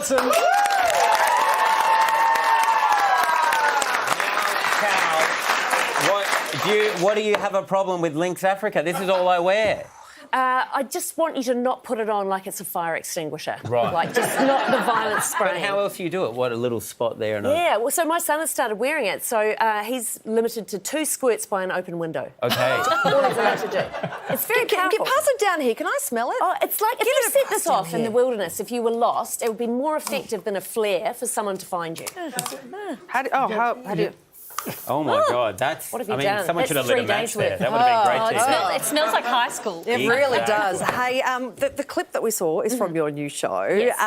Nelson. What do you have a problem with Lynx Africa? This is all I wear. I just want you to not put it on like it's a fire extinguisher. Right. Like, just not the violent spraying. But how else do you do it? What, a little spot there and Yeah, well, so my son has started wearing it, so he's limited to 2 squirts by an open window. Okay. All he's allowed to do. It's very powerful. Pass it down here. Can I smell it? Oh, it's like if you set this off in the wilderness, if you were lost, it would be more effective than a flare for someone to find you. How do you... Oh, my God, that's... What have you I mean, done? someone That's should have lit 3 a match days there. worth. That would have been great TV. It smells like high school. It really does. Hey, the clip that we saw is from your new show. Yes.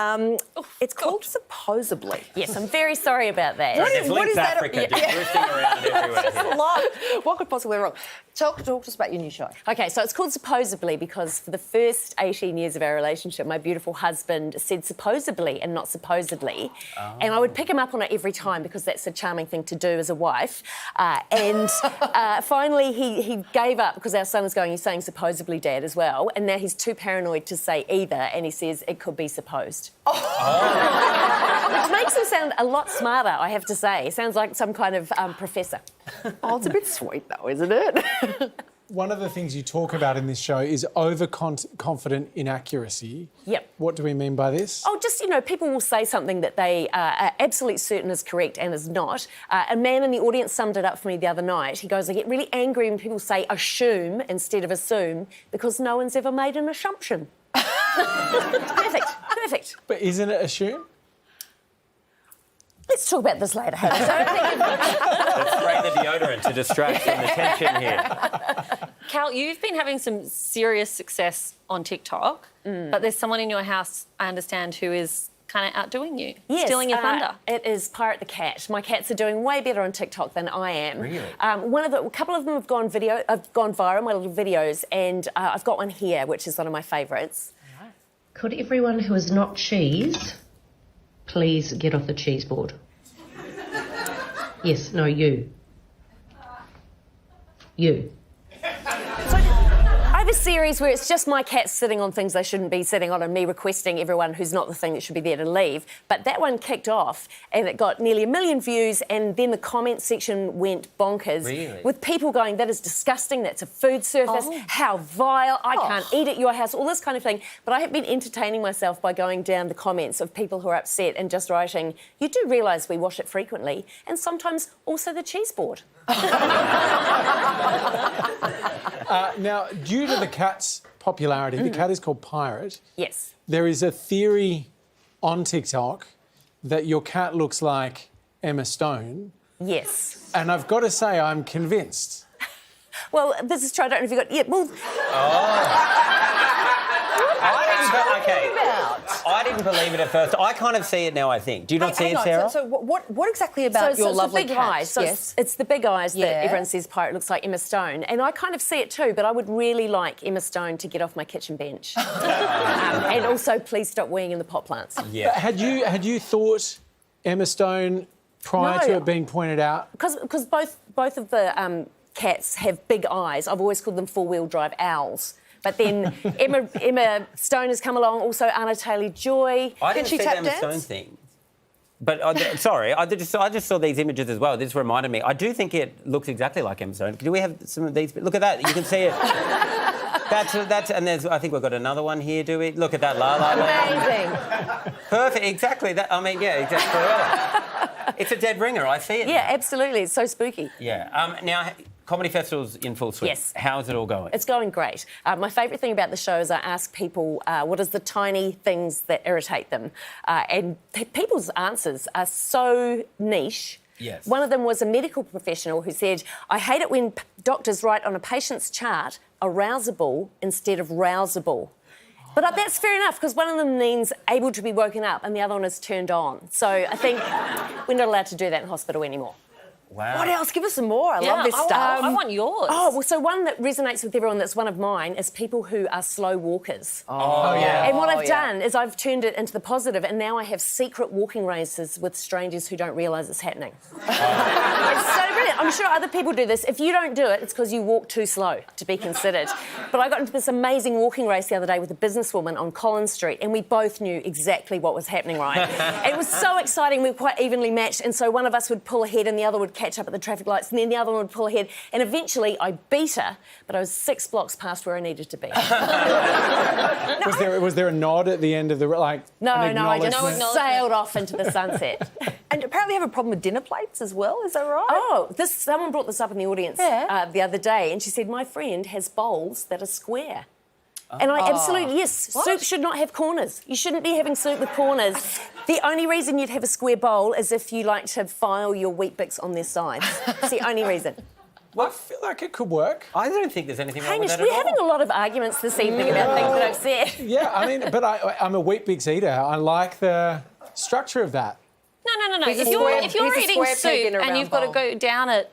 It's called Supposedly. Yes, I'm very sorry about that. There's what Lynx is that? Africa just drifting around everywhere here. What could possibly go wrong? Talk to us about your new show. OK, so it's called Supposedly because for the first 18 years of our relationship, my beautiful husband said supposedly and not supposedly. Oh. And I would pick him up on it every time because that's a charming thing to do as a wife. Finally, he gave up because our son was going, he's saying supposedly, Dad, as well. And now he's too paranoid to say either. And he says it could be supposed. Oh. Which makes him sound a lot smarter, I have to say. He sounds like some kind of professor. Oh, it's a bit sweet, though, isn't it? One of the things you talk about in this show is overconfident inaccuracy. Yep. What do we mean by this? Oh, just, you know, people will say something that they are absolutely certain is correct and is not. A man in the audience summed it up for me the other night. He goes, I get really angry when people say assume instead of assume because no one's ever made an assumption. Perfect. But isn't it assume? Let's talk about this later, Hannah. Let's spray the deodorant to distract from the tension here. Cal, you've been having some serious success on TikTok, but there's someone in your house, I understand, who is kind of outdoing you, stealing your thunder. It is Pirate the cat. My cats are doing way better on TikTok than I am. Really? A couple of them have gone viral, my little videos, and I've got one here, which is one of my favourites. Could everyone who is not cheese please get off the cheese board? Yes, no, you. You. So I have a series where it's just my cats sitting on things they shouldn't be sitting on and me requesting everyone who's not the thing that should be there to leave. But that one kicked off and it got nearly 1 million views and then the comment section went bonkers. Really? With people going, that is disgusting, that's a food surface, how vile, I can't eat at your house, all this kind of thing. But I have been entertaining myself by going down the comments of people who are upset and just writing, you do realise we wash it frequently and sometimes also the cheese board. Now, due to the cat's popularity, the cat is called Pirate. Yes. There is a theory on TikTok that your cat looks like Emma Stone. Yes. And I've got to say, I'm convinced. Well, this is true. I don't know if you got... Yeah, well... I didn't believe it at first. I kind of see it now, I think. Do you not see it, Hang on, Sarah? So what exactly about your it's lovely the big cat? eyes. So Yes. it's the big eyes Yeah. that everyone says Pirate looks like Emma Stone. And I kind of see it too, but I would really like Emma Stone to get off my kitchen bench. And also, please stop weeing in the pot plants. Yeah. Had you thought Emma Stone prior No. to it being pointed out? Because both of the cats have big eyes. I've always called them four-wheel drive owls. But then Emma Stone has come along, also Anna Taylor-Joy. I didn't she see tap the Emma dance? Stone thing. But, sorry, I just saw these images as well. This reminded me. I do think it looks exactly like Emma Stone. Do we have some of these? Look at that. You can see it. That's and there's, I think we've got another one here, do we? Look at that, La La Land. Amazing. Perfect, exactly. That. I mean, yeah, exactly. It's a dead ringer. I see it. Yeah, absolutely. It's so spooky. Yeah. Now, comedy festivals in full swing. Yes. How's it all going? It's going great. My favourite thing about the show is I ask people what is the tiny things that irritate them. And people's answers are so niche. Yes. One of them was a medical professional who said, I hate it when doctors write on a patient's chart arousable instead of rousable. But that's fair enough, because one of them means able to be woken up and the other one is turned on. So I think we're not allowed to do that in hospital anymore. Wow. What else? Give us some more. I love this stuff. I want yours. Oh, well, so one that resonates with everyone that's one of mine is people who are slow walkers. Oh, yeah. And what I've done is I've turned it into the positive, and now I have secret walking races with strangers who don't realise it's happening. It's so brilliant. I'm sure other people do this. If you don't do it, it's because you walk too slow to be considered. But I got into this amazing walking race the other day with a businesswoman on Collins Street, and we both knew exactly what was happening, right? It was so exciting. We were quite evenly matched, and so one of us would pull ahead and the other would catch up at the traffic lights, and then the other one would pull ahead, and eventually I beat her, but I was 6 blocks past where I needed to be. Was there a nod at the end of the No, I just acknowledgement? sailed off into the sunset. And apparently you have a problem with dinner plates as well, is that right? Oh, someone brought this up in the audience Yeah. the other day, and she said, my friend has bowls that are square. And I absolutely, yes, soup should not have corners. You shouldn't be having soup with corners. The only reason you'd have a square bowl is if you like to file your Weet-Bix on their sides. It's the only reason. I feel like it could work. I don't think there's anything wrong with Hamish, that at we're all. having a lot of arguments this evening about things that I've said. Yeah, I mean, but I'm a Weet-Bix eater. I like the structure of that. No. He's a If square- you're he's a eating square peg in soup a and round you've got to bowl. go down a you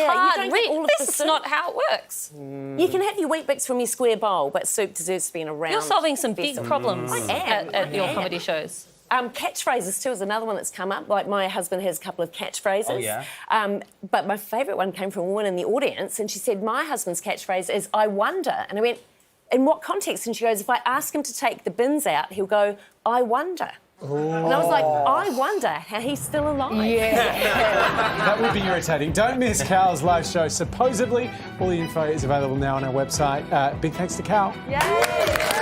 hard don't get reed, all of this the is soup. not how it works. You can have your Weet-Bix from your square bowl, but soup deserves to be in a round You're solving some big vessel. problems am. at your I am. comedy shows. Catchphrases too is another one that's come up. Like my husband has a couple of catchphrases. Oh, yeah? But my favourite one came from a woman in the audience, and she said, my husband's catchphrase is, I wonder. And I went, in what context? And she goes, if I ask him to take the bins out, he'll go, I wonder. And I was like, I wonder how he's still alive. That would be irritating. Don't miss Cal's live show. Supposedly, all the info is available now on our website. Big thanks to Cal. Yay!